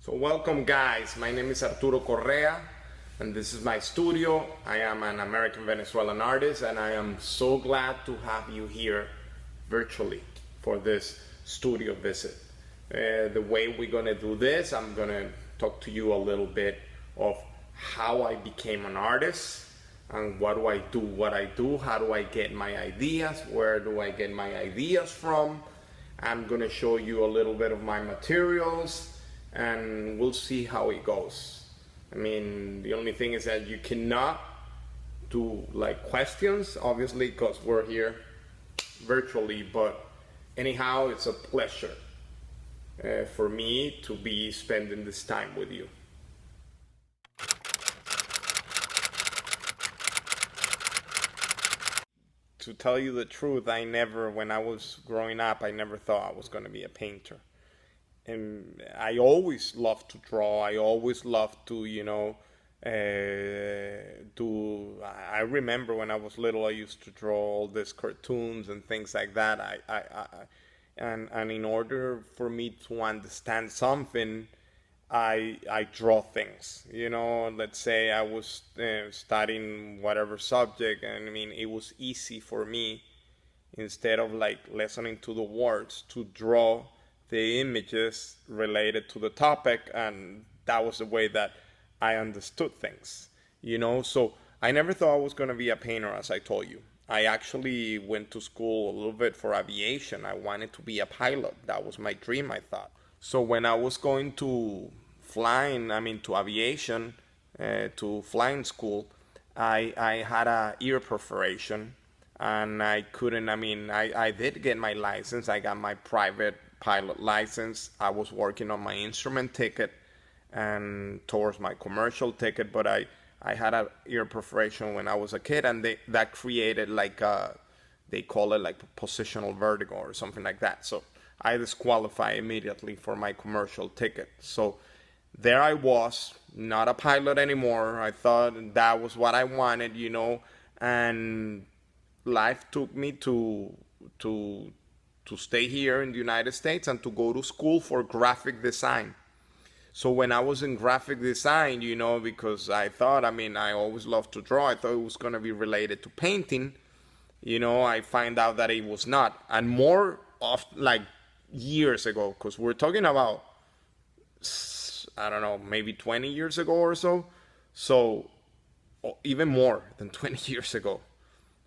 So welcome guys, my name is Arturo Correa and this is my studio. I am an American Venezuelan artist and I am so glad to have you here virtually for this studio visit. The way we're gonna do this, I'm gonna talk to you a little bit of how I became an artist and what do, how do I get my ideas, where do I get my ideas from. I'm gonna show you a little bit of my materials and we'll see how it goes. I mean, the only thing is that you cannot do like questions, obviously, because we're here virtually, but anyhow, it's a pleasure for me to be spending this time with you. To tell you the truth, when I was growing up, I never thought I was going to be a painter. And I always loved to draw. I always loved to, I remember when I was little, I used to draw all these cartoons and things like that. And in order for me to understand something, I draw things. Let's say I was studying whatever subject, and I mean, it was easy for me, instead of like listening to the words, to draw the images related to the topic, and that was the way that I understood things, So I never thought I was going to be a painter, as I told you. I actually went to school a little bit for aviation. I wanted to be a pilot. That was my dream, I thought. So when I was going to to aviation, to flying school, I had a ear perforation, and I couldn't, I did get my license. I got my private pilot license. I was working on my instrument ticket and towards my commercial ticket, but I had an ear perforation when I was a kid, and that created they call it like positional vertigo or something like that. So I disqualified immediately for my commercial ticket. So there I was, not a pilot anymore. I thought that was what I wanted, and life took me to stay here in the United States and to go to school for graphic design. So when I was in graphic design, because I thought, I always loved to draw. I thought it was going to be related to painting. I find out that it was not. And more of like years ago, because we're talking about, I don't know, maybe 20 years ago or so. So even more than 20 years ago.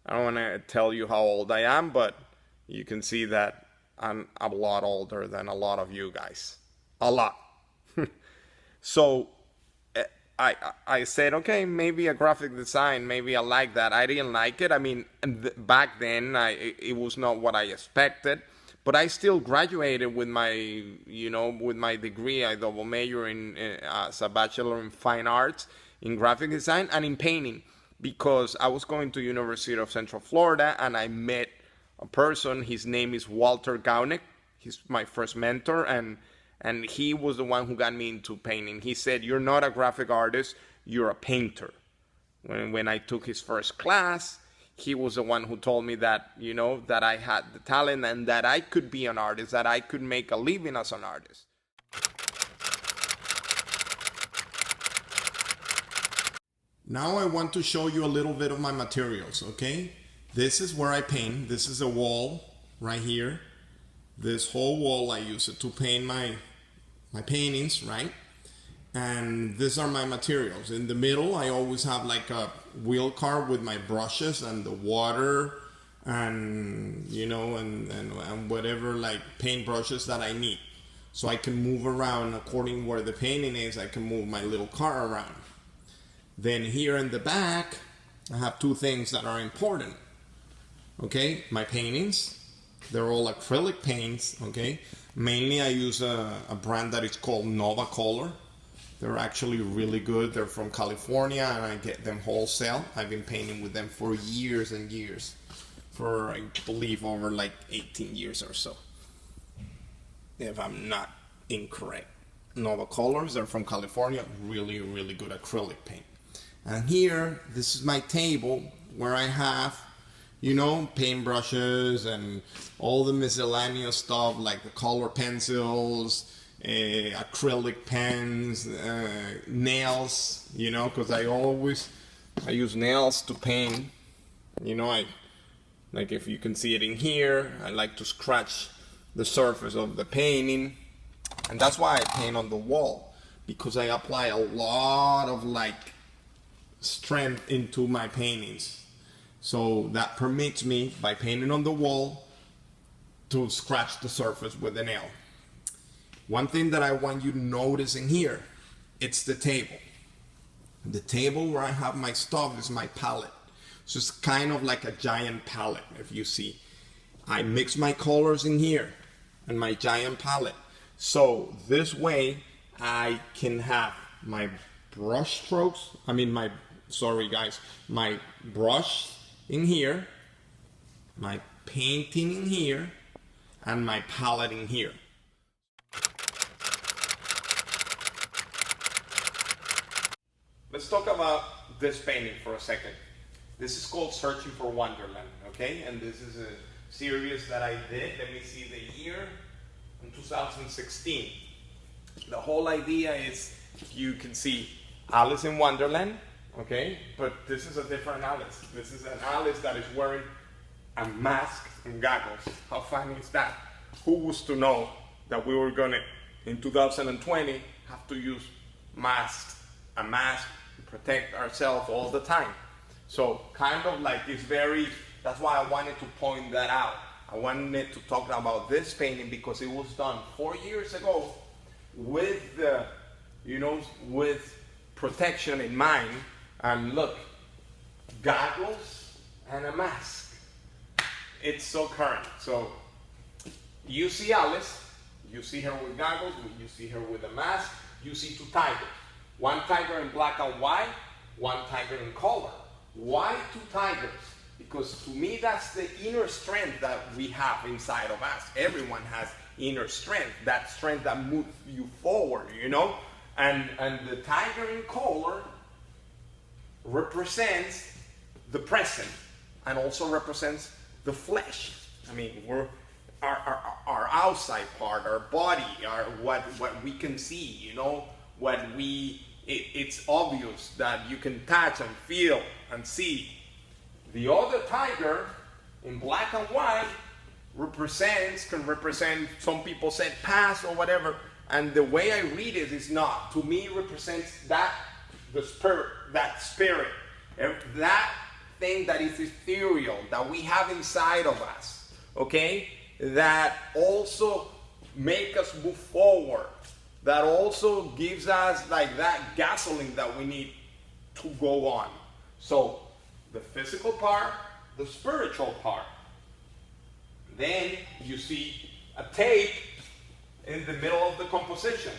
I don't want to tell you how old I am, but you can see that I'm a lot older than a lot of you guys. A lot. So I said, okay, maybe a graphic design, maybe I like that. I didn't like it. Back then, it was not what I expected. But I still graduated with my degree. I double major as a bachelor in fine arts in graphic design and in painting, because I was going to University of Central Florida and I met a person. His name is Walter Gaunik. He's my first mentor, and he was the one who got me into painting. He said, "You're not a graphic artist, you're a painter." When I took his first class, he was the one who told me that, that I had the talent and that I could be an artist, that I could make a living as an artist. Now I want to show you a little bit of my materials, okay? This is where I paint. This is a wall right here. This whole wall, I use it to paint my paintings, right? And these are my materials. In the middle, I always have like a wheel card with my brushes and the water and, and whatever like paint brushes that I need. So I can move around according where the painting is. I can move my little car around. Then here in the back, I have two things that are important. Okay, my paintings. They're all acrylic paints, okay? Mainly I use a brand that is called Nova Color. They're actually really good. They're from California and I get them wholesale. I've been painting with them for years and years. For, I believe, over like 18 years or so. If I'm not incorrect. Nova Colors, they're from California. Really, really good acrylic paint. And here, this is my table where I have, paint brushes and all the miscellaneous stuff like the color pencils, acrylic pens, nails, you know, because I use nails to paint. You know, like if you can see it in here, I like to scratch the surface of the painting. And that's why I paint on the wall, because I apply a lot of like strength into my paintings. So that permits me, by painting on the wall, to scratch the surface with a nail. One thing that I want you to notice in here, it's the table. The table where I have my stuff is my palette. So it's kind of like a giant palette, if you see. I mix my colors in here and my giant palette. So this way I can have my brush strokes, my brush in here, my painting in here, and my palette in here. Let's talk about this painting for a second. This is called Searching for Wonderland, okay? And this is a series that I did. Let me see the year, in 2016. The whole idea is, you can see Alice in Wonderland, okay? But this is a different Alice. This is an Alice that is wearing a mask and goggles. How funny is that? Who was to know that we were gonna, in 2020, have to use a mask to protect ourselves all the time? So kind of like it's that's why I wanted to point that out. I wanted to talk about this painting because it was done 4 years ago with with protection in mind. And look, goggles and a mask. It's so current. So you see Alice, you see her with goggles, you see her with a mask, you see two tigers. One tiger in black and white, one tiger in color. Why two tigers? Because to me that's the inner strength that we have inside of us. Everyone has inner strength, that strength that moves you forward, you know? And the tiger in color represents the present and also represents the flesh. I mean, our outside part, our body, what we can see, you know, it's obvious that you can touch and feel and see. The other tiger in black and white can represent, some people said past or whatever, and the way I read it is not. To me, it represents that spirit, that thing that is ethereal, that we have inside of us, okay? That also make us move forward, that also gives us like that gasoline that we need to go on. So the physical part, the spiritual part. Then you see a tape in the middle of the composition.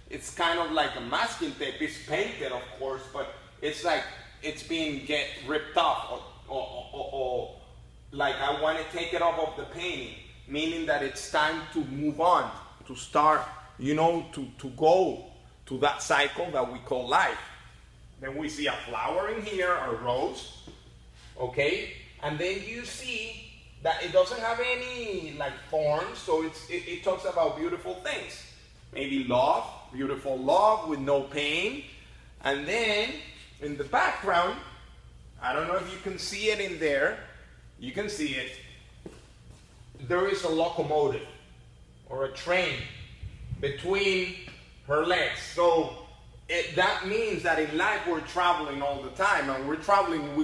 It's kind of like a masking tape. It's painted, of course, but it's like it's being ripped off, or like I want to take it off of the painting, meaning that it's time to move on, to start, you know, to go to that cycle that we call life. Then we see a flower in here, a rose, okay? And then you see that it doesn't have any like thorns, so it talks about beautiful things. Maybe love, beautiful love with no pain. And then in the background, I don't know if you can see it in there, you can see it, there is a locomotive or a train between her legs. So that means that in life we're traveling all the time, and we're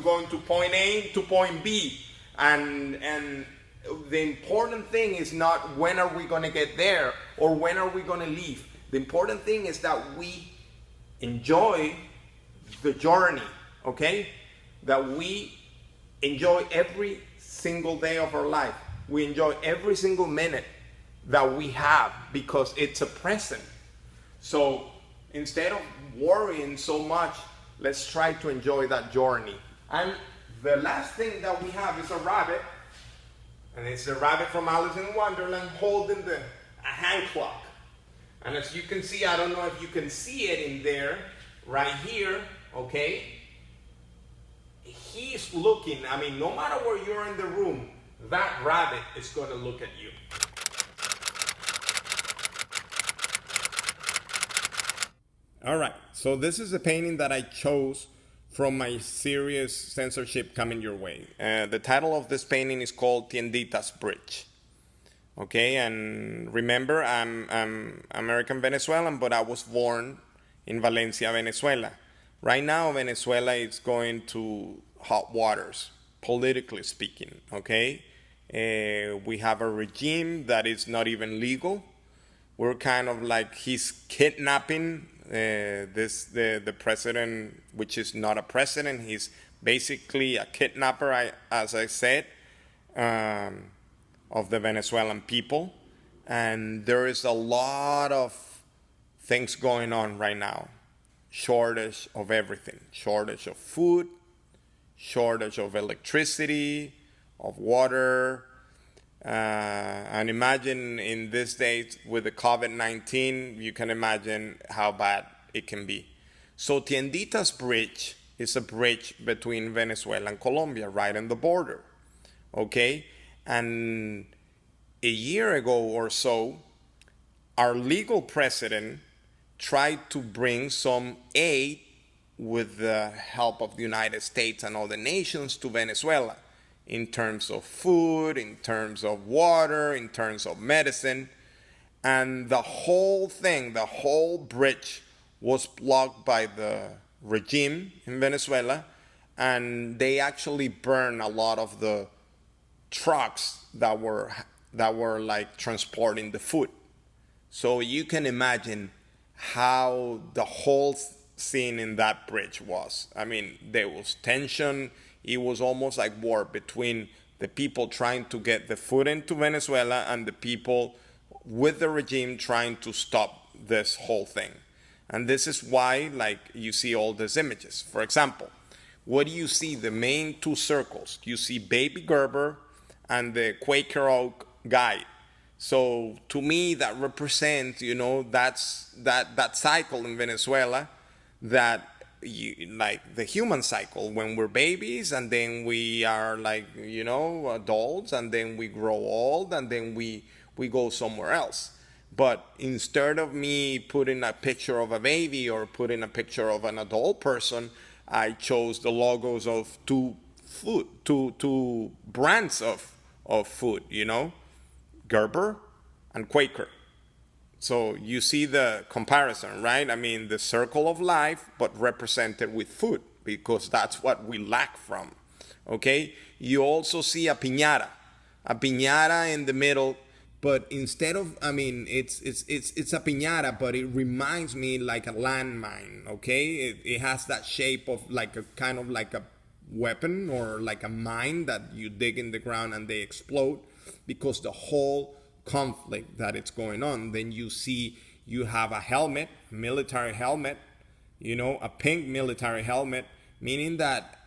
going to point A to point B, and the important thing is not when are we going to get there or when are we going to leave. The important thing is that we enjoy the journey, okay? That we enjoy every single day of our life. We enjoy every single minute that we have, because it's a present. So instead of worrying so much, let's try to enjoy that journey. And the last thing that we have is a rabbit, and it's the rabbit from Alice in Wonderland holding a hand clock. And as you can see, I don't know if you can see it in there, right here, okay? He's looking, I mean, no matter where you're in the room, that rabbit is going to look at you. All right. So this is a painting that I chose from my series Censorship Coming Your Way. The title of this painting is called Tienditas Bridge. Okay, and remember, I'm American Venezuelan, but I was born in Valencia, Venezuela. Right now, Venezuela is going to hot waters, politically speaking. Okay, we have a regime that is not even legal. We're kind of like he's kidnapping the president, which is not a president. He's basically a kidnapper, as I said. Of the Venezuelan people, and there is a lot of things going on right now. Shortage of everything, shortage of food, shortage of electricity, of water, and imagine in these days with the COVID-19, you can imagine how bad it can be. So Tienditas Bridge is a bridge between Venezuela and Colombia, right on the border, okay? And a year ago or so, our legal president tried to bring some aid with the help of the United States and other nations to Venezuela in terms of food, in terms of water, in terms of medicine. And the whole thing, the whole bridge was blocked by the regime in Venezuela, and they actually burned a lot of the trucks that were like transporting the food. So you can imagine how the whole scene in that bridge was. I mean, there was tension. It was almost like war between the people trying to get the food into Venezuela and the people with the regime trying to stop this whole thing. And this is why, like, you see all these images. For example, what do you see? The main two circles. You see Baby Gerber and the Quaker Oak guy. So to me, that represents, that's that cycle in Venezuela, that like the human cycle, when we're babies and then we are like, adults, and then we grow old, and then we go somewhere else. But instead of me putting a picture of a baby or putting a picture of an adult person, I chose the logos of two brands of food, Gerber and Quaker. So you see the comparison, right? I mean, the circle of life, but represented with food, because that's what we lack from, okay? You also see a piñata in the middle, but instead of, it's a piñata, but it reminds me like a landmine, okay? It has that shape of like a kind of like a weapon or like a mine that you dig in the ground and they explode, because the whole conflict that it's going on. Then you have a helmet, military helmet, a pink military helmet, meaning that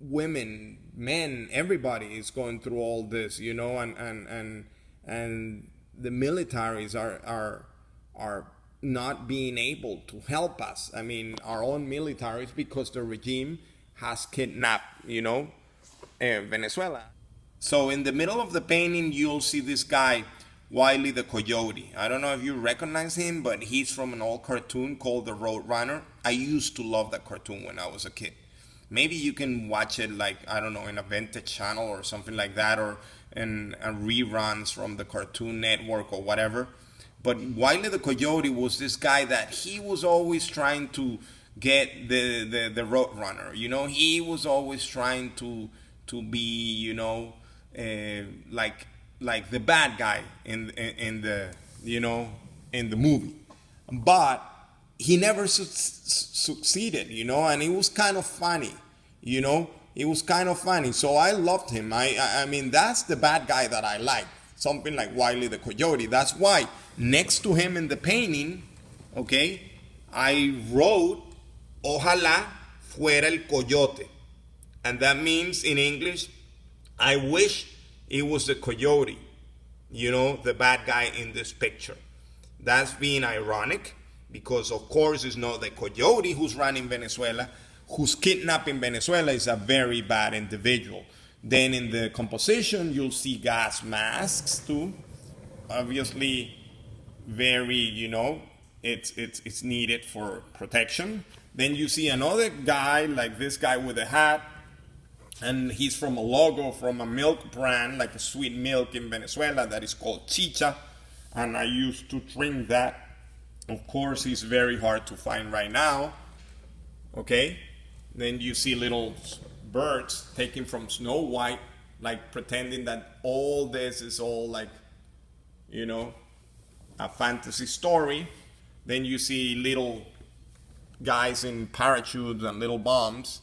women, men, everybody is going through all this, and the militaries are not being able to help us. I mean, our own militaries, because the regime has kidnapped, Venezuela. So in the middle of the painting, you'll see this guy, Wiley the Coyote. I don't know if you recognize him, but he's from an old cartoon called The Road Runner. I used to love that cartoon when I was a kid. Maybe you can watch it like, I don't know, in a vintage channel or something like that, or in reruns from the Cartoon Network or whatever. But Wiley the Coyote was this guy that he was always trying to get the road runner. He was always trying to be, like the bad guy in the in the movie, but he never succeeded, and it was kind of funny, it was kind of funny. So I loved him. I mean, that's the bad guy that I like, something like Wiley the Coyote. That's why next to him in the painting, okay, I wrote "Ojalá fuera el coyote," and that means in English, I wish it was the coyote, the bad guy in this picture. That's being ironic, because of course it's not the coyote who's running Venezuela, who's kidnapping Venezuela is a very bad individual. Then in the composition, you'll see gas masks too. Obviously, very, it's needed for protection. Then you see another guy like this guy with a hat, and he's from a logo from a milk brand, like a sweet milk in Venezuela that is called Chicha, and I used to drink that. Of course, it's very hard to find right now. Okay, then you see little birds taken from Snow White, like pretending that all this is all like, you know, a fantasy story. Then you see little guys in parachutes and little bombs,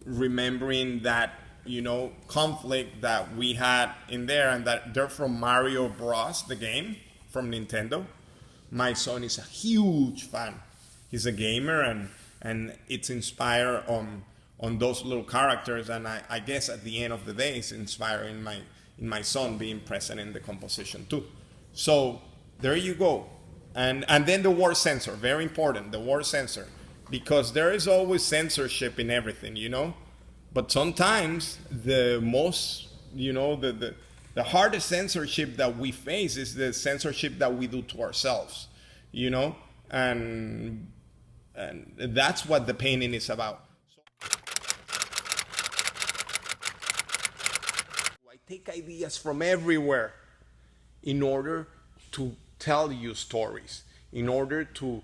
remembering that, you know, conflict that we had in there, and that they're from Mario Bros, the game from Nintendo. My son is a huge fan. He's a gamer, and it's inspired on those little characters, and I guess at the end of the day it's inspiring in my son being present in the composition too. So there you go. And then the word censor, very important, the word censor, because there is always censorship in everything, you know. But sometimes the most, you know, the hardest censorship that we face is the censorship that we do to ourselves, you know, and that's what the painting is about. I take ideas from everywhere in order to tell you stories, in order to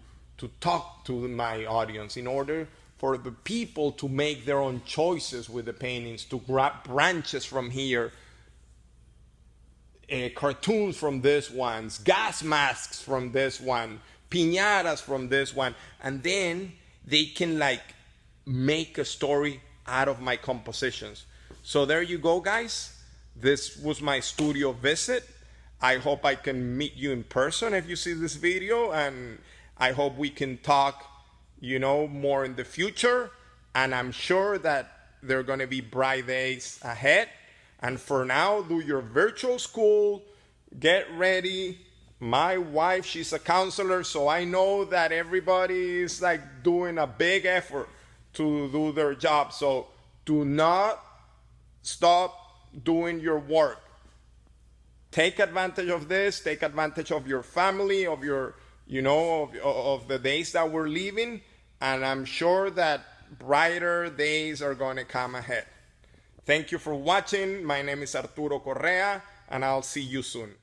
talk to my audience, in order for the people to make their own choices with the paintings, to grab branches from here, cartoons from this one, gas masks from this one, piñatas from this one, and then they can like make a story out of my compositions. So there you go, guys. This was my studio visit. I hope I can meet you in person if you see this video, and I hope we can talk, you know, more in the future. And I'm sure that there are going to be bright days ahead. And for now, do your virtual school, get ready. My wife, she's a counselor, so I know that everybody is like doing a big effort to do their job. So do not stop doing your work. Take advantage of this, take advantage of your family, of your, you know, of the days that we're living, and I'm sure that brighter days are going to come ahead. Thank you for watching. My name is Arturo Correa, and I'll see you soon.